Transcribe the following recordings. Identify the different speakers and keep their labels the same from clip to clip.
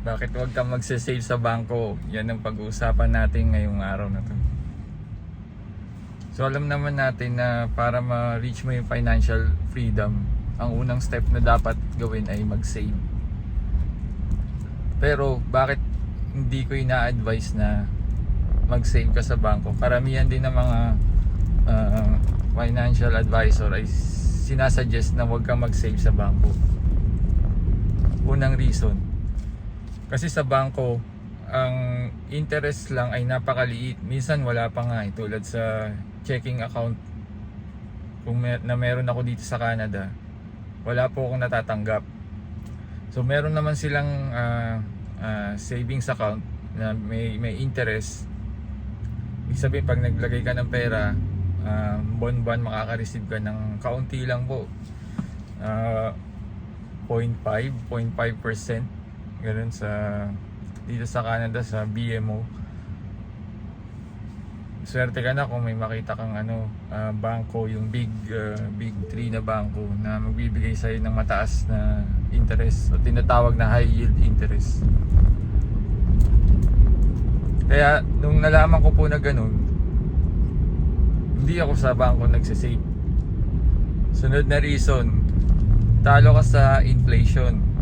Speaker 1: Bakit huwag kang magsasave sa bangko? Yan ang pag-uusapan natin ngayong araw na to. So alam naman natin na para ma-reach mo yung financial freedom, ang unang step na dapat gawin ay mag-save. Pero bakit hindi ko ina-advise na mag-save ka sa bangko? Karamihan din ng mga financial advisor ay sinasuggest na huwag kang mag-save sa bangko. Unang reason, kasi sa bangko, ang interest lang ay napakaliit. Minsan wala pa nga tulad sa checking account na meron ako dito sa Canada. Wala po akong natatanggap. So meron naman silang savings account na may interest. Ibig sabihin pag naglagay ka ng pera, buwan-buwan makaka-receive ka ng kaunti lang po. 0.5% ganun dito sa Canada sa BMO. Swerte ka na kung may makita kang bangko, yung big 3 na bangko na magbibigay sa'yo ng mataas na interest o tinatawag na high yield interest. Kaya nung nalaman ko po na ganun, hindi ako sa bangko nagsisave. Sunod na reason, talo ka sa inflation.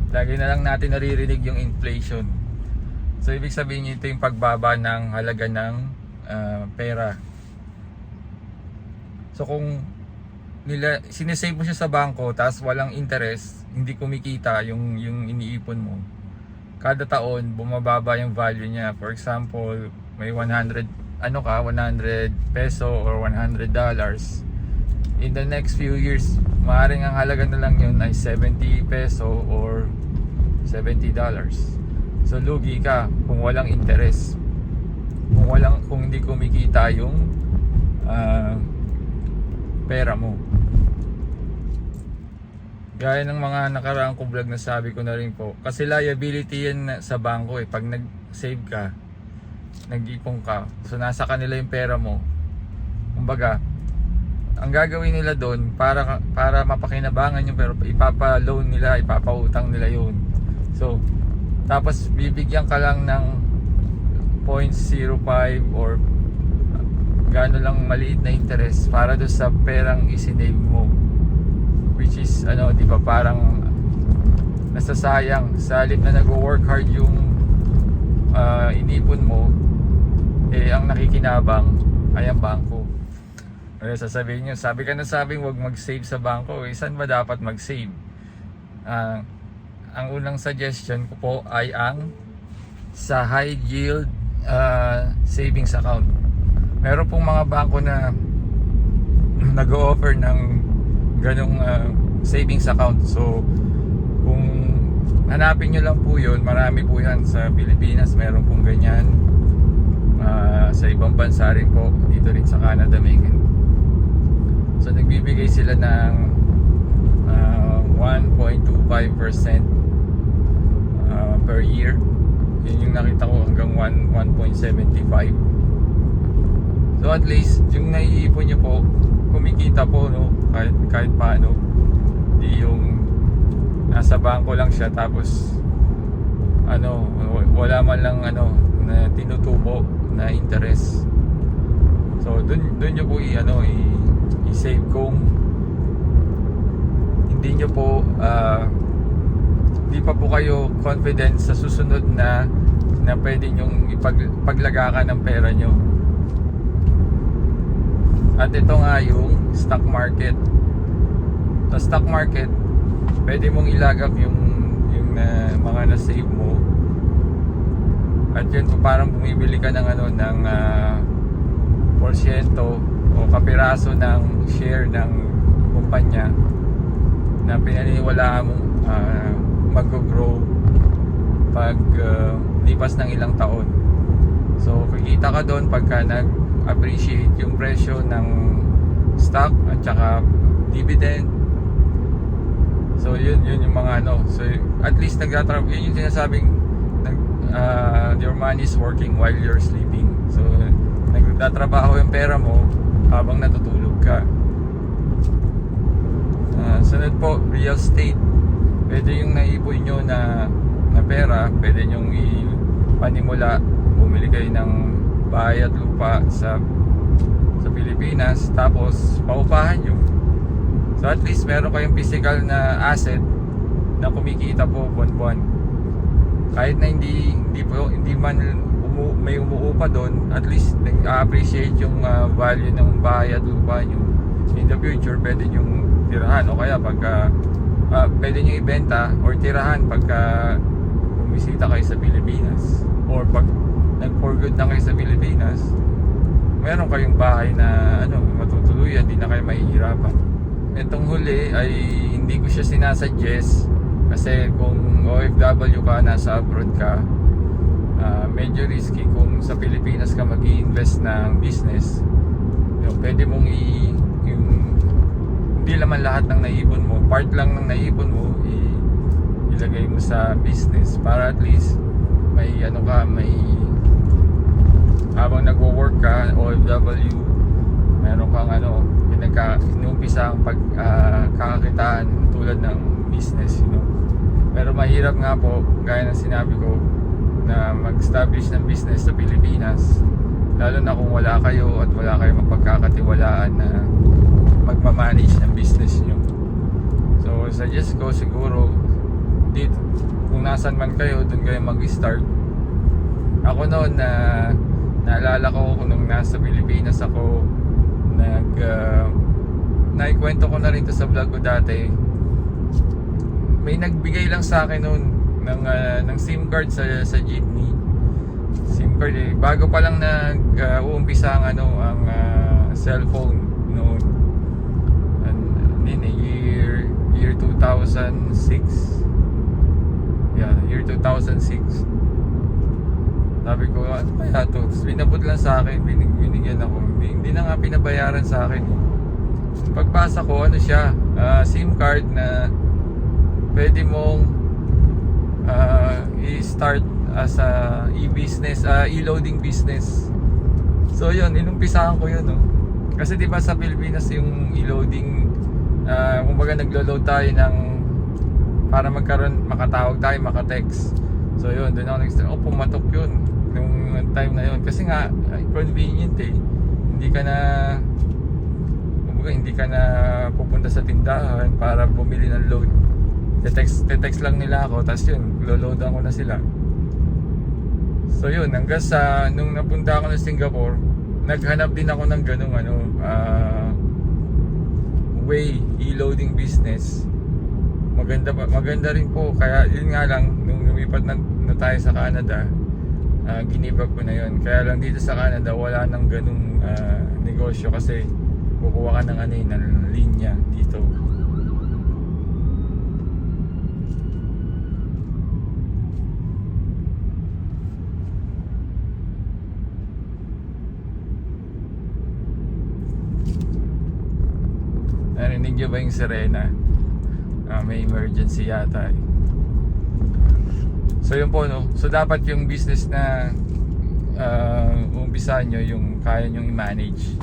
Speaker 1: Lagi na lang natin naririnig yung inflation. So ibig sabihin ito yung pagbaba ng halaga ng pera. So kung sinesave mo siya sa bangko tapos walang interest, hindi kumikita yung iniipon mo, kada taon bumababa yung value niya. For example, may 100 peso or $100. In the next few years, maaaring ang halaga na lang yun ay 70 peso or $70. So lugi ka kung walang interest, kung hindi kumikita yung pera mo. Gaya ng mga nakaraang ko vlog na sabi ko na rin po, kasi liability yan sa bangko pag nag-save ka, nag-ipon ka, so nasa kanila yung pera mo. Kumbaga, ang gagawin nila doon para mapakinabangan yung pero ipapa-loan nila, ipapa-utang nila yun. So tapos bibigyan ka lang ng 0.05 or gaano lang maliit na interest para doon sa perang isinave mo, which is di ba parang nasasayang. Sa halip na nag-work hard yung inipon mo, ang nakikinabang ay ang bangko. Sasabihin nyo, sabing wag mag-save sa bangko. Saan ba dapat mag-save? Ang unang suggestion ko po ay ang sa high yield savings account. Meron pong mga bangko na nag-o-offer ng ganong savings account. So kung hanapin nyo lang po yun, marami po yan sa Pilipinas, meron pong ganyan. Sa ibang bansa rin po, dito rin sa Canada may ganyan. So nagbibigay sila ng 1.25% per year. Yun yung nakita ko, hanggang 1.75. So at least yung naiipon nyo po, kumikita po kahit paano. Hindi yung nasa bangko lang siya tapos wala man lang na tinutubo na interest. So dun nyo po i-save kung hindi nyo po hindi pa po kayo confident sa susunod na pwede nyong ipaglagakan ng pera nyo. At ito nga yung stock market. Sa stock market, pwede mong ilagak yung mga na-save mo. At yun po parang bumibili ka ng ng porsyento o kapiraso ng share ng kumpanya na pinaniniwalaan mong mag-grow pag lipas ng ilang taon. So kikita ka doon pagka nag-appreciate yung presyo ng stock at saka dividend. So yun yung mga so at least nagtatrabaho. Yun yung sinasabing your money is working while you're sleeping. So nagtatrabaho yung pera mo habang natutulog ka. Sunod po, real estate. Pwede yung naipon nyo na na pera, pwede nyong ipanimula, bumili kayo ng bahay at lupa sa Pilipinas, tapos paupahan nyo. So at least meron kayong physical na asset na kumikita po buwan-buwan. Kahit na hindi man may umuupa doon, at least nag-appreciate yung value ng bahay at lupa nyo. In the future, pwede nyong tirahan, o kaya pagka pwede nyo ibenta or tirahan pagka bumisita kayo sa Pilipinas, or pag nag-for good na kayo sa Pilipinas, meron kayong bahay na matutuluyan, di na kayo mahihirapan. Itong huli ay hindi ko siya sinasuggest, kasi kung OFW ka, nasa abroad ka, medyo risky kung sa Pilipinas ka mag-i-invest ng business. Pwede mong hindi naman lahat ng naipon mo, part lang ng naipon mo ilagay mo sa business, para at least may habang nagwo-work ka, OFW, meron kang inuumpisa ang kakakitaan tulad ng business, Pero mahirap nga po, gaya ng sinabi ko, na mag-establish ng business sa Pilipinas, lalo na kung wala kayo at wala kayong mapagkakatiwalaan na magmamanage ng business nyo. So suggest ko siguro dito, kung nasan man kayo, dun kayo mag-start. Ako noon naalala ko kung nung nasa Pilipinas ako, naikwento ko na rin to sa vlog ko dati. May nagbigay lang sa akin noon ng SIM card sa jeepney. SIM card bago pa lang uumpisa ang cellphone noon. Year 2006. Yeah, year 2006. Sabi ko, ano kaya to? Binabot lang sa akin, binigyan ako. Hindi na nga pinabayaran sa akin. Pagpasa ko, siya, SIM card na pwede mong i-start as a e-business, e-loading business. So yun, inumpisahan ko yun, Kasi di ba sa Pilipinas yung e-loading, kumbaga naglo-load tayo para makatawag tayo, maka-text. So yun, doon ako nag-start. Pumatok yun nung time na yun. Kasi nga, convenient Hindi ka na pupunta sa tindahan para bumili ng load. Te-text lang nila ako, tapos yun, lo-loadan ko na sila. So yun, hanggang sa nung napunta ako ng Singapore, naghanap din ako ng ganung way, e-loading business. Maganda rin po, kaya yun nga lang, nung lumipat na tayo sa Canada, ginibag ko na yun. Kaya lang dito sa Canada, wala nang ganung negosyo, kasi kukuha ka ng ng linya dito. Narinig nyo ba yung sirena? May emergency yata So yun po, So dapat yung business na umpisahan nyo, yung kaya nyong i-manage.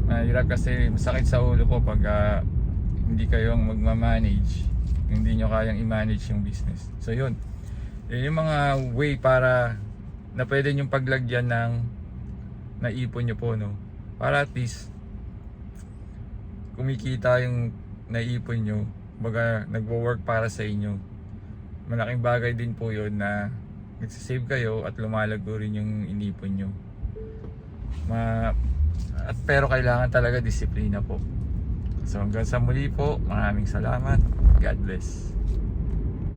Speaker 1: Mahirap kasi masakit sa ulo po pag hindi kayong magmamanage, hindi nyo kayang i-manage yung business. So yun yung mga way para na pwede nyong paglagyan ng naipon nyo po, para at least kumikita yung naipon nyo, baga nagwo-work para sa inyo. Malaking bagay din po yun na nagsisave kayo at lumalago rin yung inipon nyo. Pero kailangan talaga disiplina po. So hanggang sa muli po, maraming salamat. God bless.